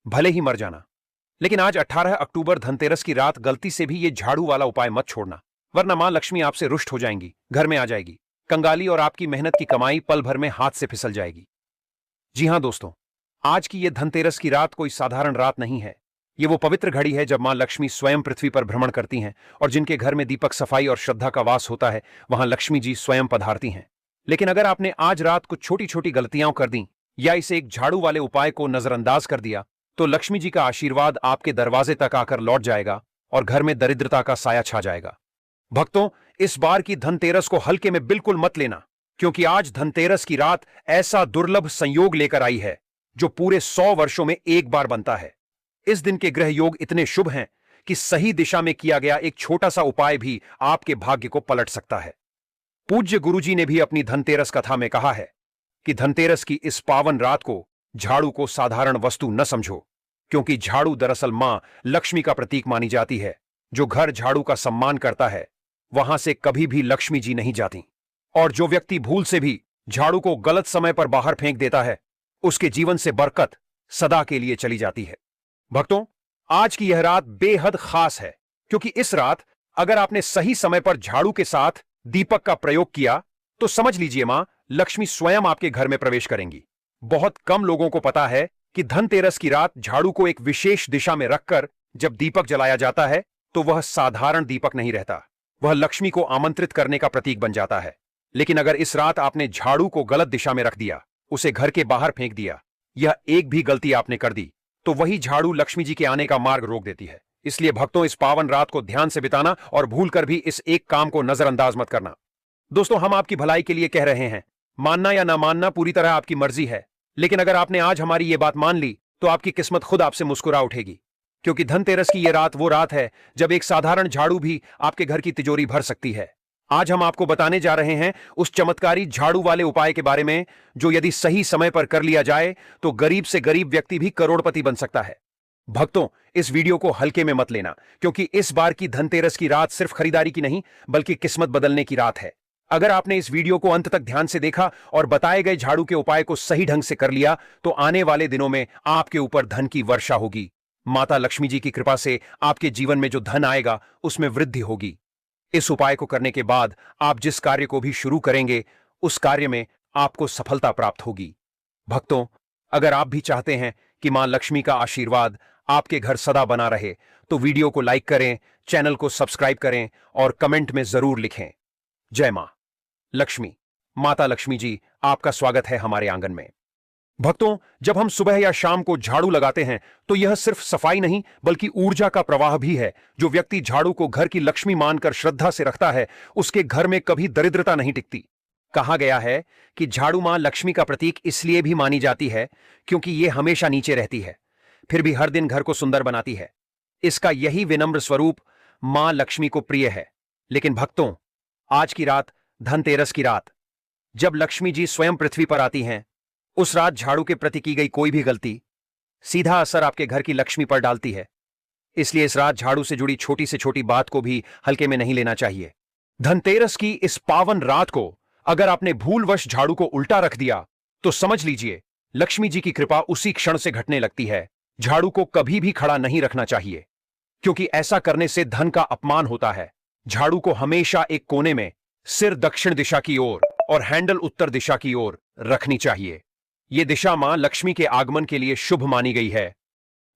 भले ही मर जाना। लेकिन आज 18 अक्टूबर धनतेरस की रात गलती से भी ये झाड़ू वाला उपाय मत छोड़ना, वरना मां लक्ष्मी आपसे रुष्ट हो जाएंगी, घर में आ जाएगी कंगाली और आपकी मेहनत की कमाई पल भर में हाथ से फिसल जाएगी। जी हां दोस्तों, आज की यह धनतेरस की रात कोई साधारण रात नहीं है। ये वो पवित्र घड़ी है जब मां लक्ष्मी स्वयं पृथ्वी पर भ्रमण करती हैं और जिनके घर में दीपक, सफाई और श्रद्धा का वास होता है, वहां लक्ष्मी जी स्वयं पधारती हैं। लेकिन अगर आपने आज रात कुछ छोटी छोटी गलतियां कर दी या इसे एक झाड़ू वाले उपाय को नजरअंदाज कर दिया, तो लक्ष्मी जी का आशीर्वाद आपके दरवाजे तक आकर लौट जाएगा और घर में दरिद्रता का साया छा जाएगा। भक्तों, इस बार की धनतेरस को हल्के में बिल्कुल मत लेना, क्योंकि आज धनतेरस की रात ऐसा दुर्लभ संयोग लेकर आई है जो पूरे 100 वर्षों में एक बार बनता है। इस दिन के ग्रह योग इतने शुभ हैं कि सही दिशा में किया गया एक छोटा सा उपाय भी आपके भाग्य को पलट सकता है। पूज्य गुरुजी ने भी अपनी धनतेरस कथा में कहा है कि धनतेरस की इस पावन रात को झाड़ू को साधारण वस्तु न समझो, क्योंकि झाड़ू दरअसल मां लक्ष्मी का प्रतीक मानी जाती है। जो घर झाड़ू का सम्मान करता है, वहां से कभी भी लक्ष्मी जी नहीं जाती। और जो व्यक्ति भूल से भी झाड़ू को गलत समय पर बाहर फेंक देता है, उसके जीवन से बरकत सदा के लिए चली जाती है। भक्तों, आज की यह रात बेहद खास है, क्योंकि इस रात अगर आपने सही समय पर झाड़ू के साथ दीपक का प्रयोग किया, तो समझ लीजिए मां लक्ष्मी स्वयं आपके घर में प्रवेश करेंगी। बहुत कम लोगों को पता है कि धनतेरस की रात झाड़ू को एक विशेष दिशा में रखकर जब दीपक जलाया जाता है, तो वह साधारण दीपक नहीं रहता, वह लक्ष्मी को आमंत्रित करने का प्रतीक बन जाता है। लेकिन अगर इस रात आपने झाड़ू को गलत दिशा में रख दिया, उसे घर के बाहर फेंक दिया, यह एक भी गलती आपने कर दी, तो वही झाड़ू लक्ष्मी जी के आने का मार्ग रोक देती है। इसलिए भक्तों, इस पावन रात को ध्यान से बिताना और भूलकर भी इस एक काम को नजरअंदाज मत करना। दोस्तों, हम आपकी भलाई के लिए कह रहे हैं, मानना या ना मानना पूरी तरह आपकी मर्जी है। लेकिन अगर आपने आज हमारी ये बात मान ली, तो आपकी किस्मत खुद आपसे मुस्कुरा उठेगी, क्योंकि धनतेरस की यह रात वो रात है जब एक साधारण झाड़ू भी आपके घर की तिजोरी भर सकती है। आज हम आपको बताने जा रहे हैं उस चमत्कारी झाड़ू वाले उपाय के बारे में, जो यदि सही समय पर कर लिया जाए तो गरीब से गरीब व्यक्ति भी करोड़पति बन सकता है। भक्तों, इस वीडियो को हल्के में मत लेना, क्योंकि इस बार की धनतेरस की रात सिर्फ खरीदारी की नहीं, बल्कि किस्मत बदलने की रात है। अगर आपने इस वीडियो को अंत तक ध्यान से देखा और बताए गए झाड़ू के उपाय को सही ढंग से कर लिया, तो आने वाले दिनों में आपके ऊपर धन की वर्षा होगी। माता लक्ष्मी जी की कृपा से आपके जीवन में जो धन आएगा, उसमें वृद्धि होगी। इस उपाय को करने के बाद आप जिस कार्य को भी शुरू करेंगे, उस कार्य में आपको सफलता प्राप्त होगी। भक्तों, अगर आप भी चाहते हैं कि मां लक्ष्मी का आशीर्वाद आपके घर सदा बना रहे, तो वीडियो को लाइक करें, चैनल को सब्सक्राइब करें और कमेंट में जरूर लिखें, जय मां लक्ष्मी। माता लक्ष्मी जी, आपका स्वागत है हमारे आंगन में। भक्तों, जब हम सुबह या शाम को झाड़ू लगाते हैं, तो यह सिर्फ सफाई नहीं, बल्कि ऊर्जा का प्रवाह भी है। जो व्यक्ति झाड़ू को घर की लक्ष्मी मानकर श्रद्धा से रखता है, उसके घर में कभी दरिद्रता नहीं टिकती। कहा गया है कि झाड़ू मां लक्ष्मी का प्रतीक इसलिए भी मानी जाती है क्योंकि यह हमेशा नीचे रहती है, फिर भी हर दिन घर को सुंदर बनाती है। इसका यही विनम्र स्वरूप मां लक्ष्मी को प्रिय है। लेकिन भक्तों, आज की रात, धनतेरस की रात, जब लक्ष्मी जी स्वयं पृथ्वी पर आती हैं, उस रात झाड़ू के प्रति की गई कोई भी गलती सीधा असर आपके घर की लक्ष्मी पर डालती है। इसलिए इस रात झाड़ू से जुड़ी छोटी से छोटी बात को भी हल्के में नहीं लेना चाहिए। धनतेरस की इस पावन रात को अगर आपने भूलवश झाड़ू को उल्टा रख दिया, तो समझ लीजिए लक्ष्मी जी की कृपा उसी क्षण से घटने लगती है। झाड़ू को कभी भी खड़ा नहीं रखना चाहिए, क्योंकि ऐसा करने से धन का अपमान होता है। झाड़ू को हमेशा एक कोने में, सिर दक्षिण दिशा की ओर और हैंडल उत्तर दिशा की ओर रखनी चाहिए। यह दिशा मां लक्ष्मी के आगमन के लिए शुभ मानी गई है।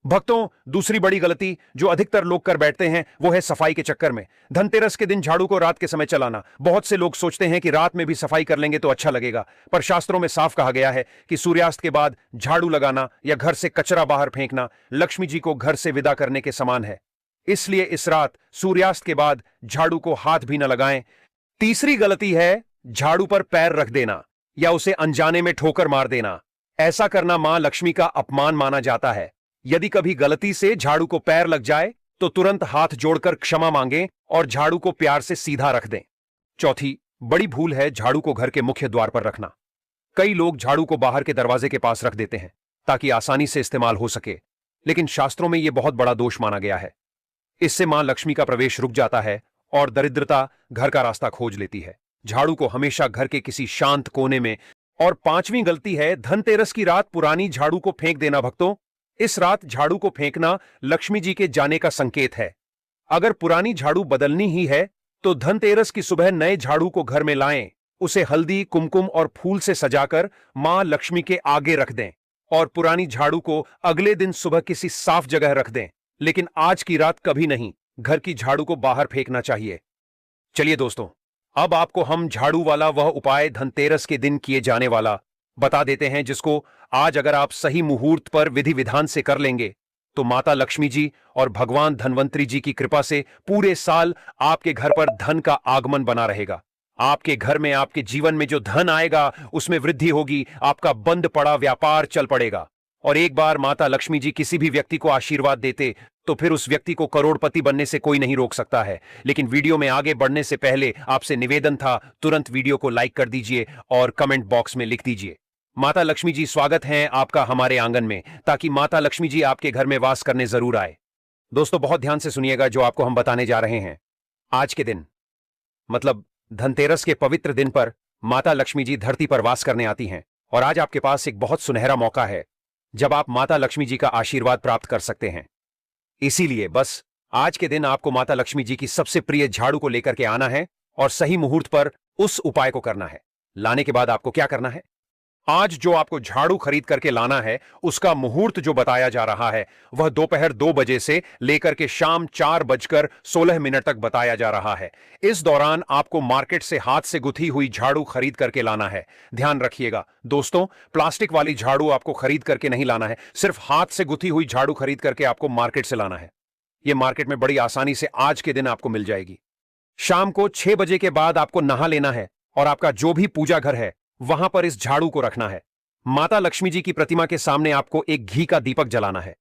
भक्तों, दूसरी बड़ी गलती जो अधिकतर लोग कर बैठते हैं, वो है सफाई के चक्कर में धनतेरस के दिन झाड़ू को रात के समय चलाना। बहुत से लोग सोचते हैं कि रात में भी सफाई कर लेंगे तो अच्छा लगेगा, पर शास्त्रों में साफ कहा गया है कि सूर्यास्त के बाद झाड़ू लगाना या घर से कचरा बाहर फेंकना लक्ष्मी जी को घर से विदा करने के समान है। इसलिए इस रात सूर्यास्त के बाद झाड़ू को हाथ भी न लगाएं। तीसरी गलती है झाड़ू पर पैर रख देना या उसे अनजाने में ठोकर मार देना। ऐसा करना मां लक्ष्मी का अपमान माना जाता है। यदि कभी गलती से झाड़ू को पैर लग जाए, तो तुरंत हाथ जोड़कर क्षमा मांगें और झाड़ू को प्यार से सीधा रख दें। चौथी बड़ी भूल है झाड़ू को घर के मुख्य द्वार पर रखना। कई लोग झाड़ू को बाहर के दरवाजे के पास रख देते हैं ताकि आसानी से इस्तेमाल हो सके, लेकिन शास्त्रों में यह बहुत बड़ा दोष माना गया है। इससे मां लक्ष्मी का प्रवेश रुक जाता है और दरिद्रता घर का रास्ता खोज लेती है। झाड़ू को हमेशा घर के किसी शांत कोने में। और पांचवी गलती है धनतेरस की रात पुरानी झाड़ू को फेंक देना। भक्तों, इस रात झाड़ू को फेंकना लक्ष्मी जी के जाने का संकेत है। अगर पुरानी झाड़ू बदलनी ही है तो धनतेरस की सुबह नए झाड़ू को घर में लाएं, उसे हल्दी, कुमकुम और फूल से सजाकर मां लक्ष्मी के आगे रख दें और पुरानी झाड़ू को अगले दिन सुबह किसी साफ जगह रख दें। लेकिन आज की रात कभी नहीं घर की झाड़ू को बाहर फेंकना चाहिए। चलिए दोस्तों, अब आपको हम झाड़ू वाला वह उपाय धनतेरस के दिन किए जाने वाला बता देते हैं, जिसको आज अगर आप सही मुहूर्त पर विधि विधान से कर लेंगे तो माता लक्ष्मी जी और भगवान धन्वंतरी जी की कृपा से पूरे साल आपके घर पर धन का आगमन बना रहेगा। आपके घर में, आपके जीवन में जो धन आएगा उसमें वृद्धि होगी, आपका बंद पड़ा व्यापार चल पड़ेगा। और एक बार माता लक्ष्मी जी किसी भी व्यक्ति को आशीर्वाद देते तो फिर उस व्यक्ति को करोड़पति बनने से कोई नहीं रोक सकता है। लेकिन वीडियो में आगे बढ़ने से पहले आपसे निवेदन था, तुरंत वीडियो को लाइक कर दीजिए और कमेंट बॉक्स में लिख दीजिए, माता लक्ष्मी जी स्वागत है आपका हमारे आंगन में, ताकि माता लक्ष्मी जी आपके घर में वास करने जरूर आए। दोस्तों बहुत ध्यान से सुनिएगा जो आपको हम बताने जा रहे हैं। आज के दिन मतलब धनतेरस के पवित्र दिन पर माता लक्ष्मी जी धरती पर वास करने आती हैं और आज आपके पास एक बहुत सुनहरा मौका है जब आप माता लक्ष्मी जी का आशीर्वाद प्राप्त कर सकते हैं। इसीलिए बस आज के दिन आपको माता लक्ष्मी जी की सबसे प्रिय झाड़ू को लेकर के आना है और सही मुहूर्त पर उस उपाय को करना है। लाने के बाद आपको क्या करना है, आज जो आपको झाड़ू खरीद करके लाना है उसका मुहूर्त जो बताया जा रहा है वह दोपहर 2 बजे से लेकर के शाम 4:16 तक बताया जा रहा है। इस दौरान आपको मार्केट से हाथ से गुथी हुई झाड़ू खरीद करके लाना है। ध्यान रखिएगा दोस्तों, प्लास्टिक वाली झाड़ू आपको खरीद करके नहीं लाना है, सिर्फ हाथ से गुथी हुई झाड़ू खरीद करके आपको मार्केट से लाना है। यह मार्केट में बड़ी आसानी से आज के दिन आपको मिल जाएगी। शाम को 6 बजे के बाद आपको नहा लेना है और आपका जो भी पूजा घर है वहां पर इस झाड़ू को रखना है। माता लक्ष्मी जी की प्रतिमा के सामने आपको एक घी का दीपक जलाना है।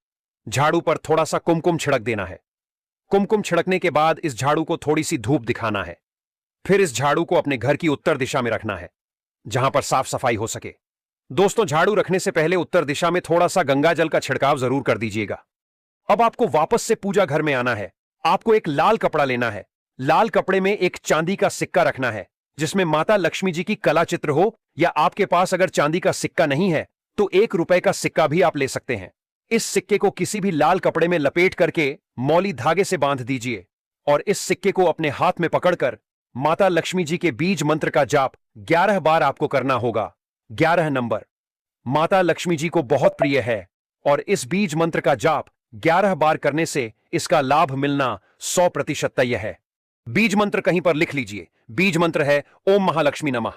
झाड़ू पर थोड़ा सा कुमकुम छिड़क देना है। कुमकुम छिड़कने के बाद इस झाड़ू को थोड़ी सी धूप दिखाना है। फिर इस झाड़ू को अपने घर की उत्तर दिशा में रखना है जहां पर साफ सफाई हो सके। दोस्तों झाड़ू रखने से पहले उत्तर दिशा में थोड़ा सा गंगा जल का छिड़काव जरूर कर दीजिएगा। अब आपको वापस से पूजा घर में आना है। आपको एक लाल कपड़ा लेना है। लाल कपड़े में एक चांदी का सिक्का रखना है जिसमें माता लक्ष्मी जी की कला चित्र हो, या आपके पास अगर चांदी का सिक्का नहीं है तो 1 रुपए का सिक्का भी आप ले सकते हैं। इस सिक्के को किसी भी लाल कपड़े में लपेट करके मौली धागे से बांध दीजिए और इस सिक्के को अपने हाथ में पकड़कर माता लक्ष्मी जी के बीज मंत्र का जाप 11 बार आपको करना होगा। 11 नंबर माता लक्ष्मी जी को बहुत प्रिय है और इस बीज मंत्र का जाप 11 बार करने से इसका लाभ मिलना 100% तय है। बीज मंत्र कहीं पर लिख लीजिए। बीज मंत्र है ओम महालक्ष्मी नमः।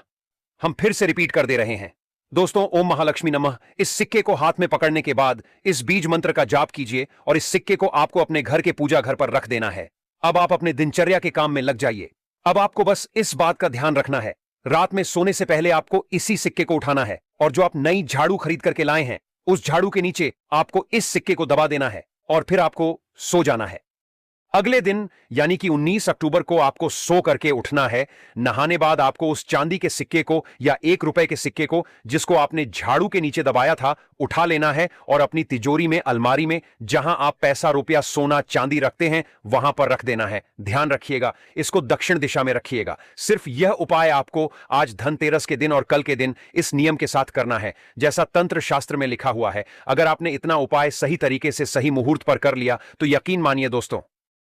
हम फिर से रिपीट कर दे रहे हैं दोस्तों, ओम महालक्ष्मी नमः। इस सिक्के को हाथ में पकड़ने के बाद इस बीज मंत्र का जाप कीजिए और इस सिक्के को आपको अपने घर के पूजा घर पर रख देना है। अब आप अपने दिनचर्या के काम में लग जाइए। अब आपको बस इस बात का ध्यान रखना है, रात में सोने से पहले आपको इसी सिक्के को उठाना है और जो आप नई झाड़ू खरीद करके लाए हैं उस झाड़ू के नीचे आपको इस सिक्के को दबा देना है और फिर आपको सो जाना है। अगले दिन यानी कि 19 अक्टूबर को आपको सो करके उठना है। नहाने बाद आपको उस चांदी के सिक्के को या 1 रुपए के सिक्के को जिसको आपने झाड़ू के नीचे दबाया था उठा लेना है और अपनी तिजोरी में, अलमारी में, जहां आप पैसा, रुपया, सोना, चांदी रखते हैं वहां पर रख देना है। ध्यान रखिएगा, इसको दक्षिण दिशा में रखिएगा। सिर्फ यह उपाय आपको आज धनतेरस के दिन और कल के दिन इस नियम के साथ करना है जैसा तंत्र शास्त्र में लिखा हुआ है। अगर आपने इतना उपाय सही तरीके से सही मुहूर्त पर कर लिया तो यकीन मानिए दोस्तों,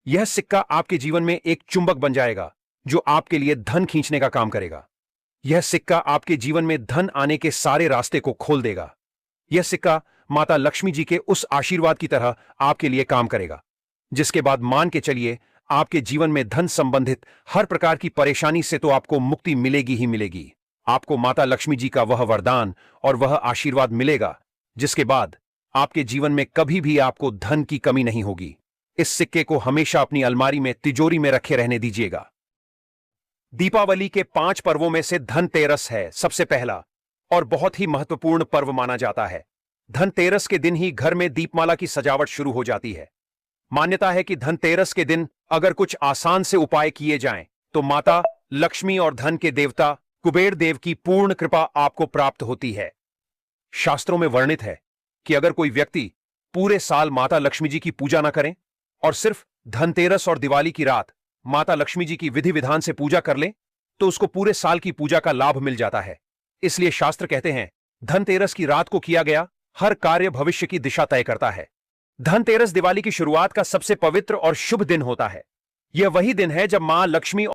यह सिक्का आपके जीवन में एक चुंबक बन जाएगा जो आपके लिए धन खींचने का काम करेगा। यह सिक्का आपके जीवन में धन आने के सारे रास्ते को खोल देगा। यह सिक्का माता लक्ष्मी जी के उस आशीर्वाद की तरह आपके लिए काम करेगा, जिसके बाद मान के चलिए आपके जीवन में धन संबंधित हर प्रकार की परेशानी से तो आपको मुक्ति मिलेगी ही मिलेगी। आपको माता लक्ष्मी जी का वह वरदान और वह आशीर्वाद मिलेगा जिसके बाद आपके जीवन में कभी भी आपको धन की कमी नहीं होगी। इस सिक्के को हमेशा अपनी अलमारी में, तिजोरी में रखे रहने दीजिएगा। दीपावली के 5 पर्वों में से धनतेरस है सबसे पहला और बहुत ही महत्वपूर्ण पर्व माना जाता है। धनतेरस के दिन ही घर में दीपमाला की सजावट शुरू हो जाती है। मान्यता है कि धनतेरस के दिन अगर कुछ आसान से उपाय किए जाएं तो माता लक्ष्मी और धन के देवता कुबेर देव की पूर्ण कृपा आपको प्राप्त होती है। शास्त्रों में वर्णित है कि अगर कोई व्यक्ति पूरे साल माता लक्ष्मी जी की पूजा न करें और सिर्फ धनतेरस और दिवाली की रात माता लक्ष्मी जी की विधि विधान से पूजा कर ले तो उसको पूरे साल की पूजा का लाभ मिल जाता है। इसलिए शास्त्र कहते हैं धनतेरस की रात को किया गया हर कार्य भविष्य की दिशा तय करता है। धनतेरस दिवाली की शुरुआत का सबसे पवित्र और शुभ दिन होता है। यह वही दिन है जब मां लक्ष्मी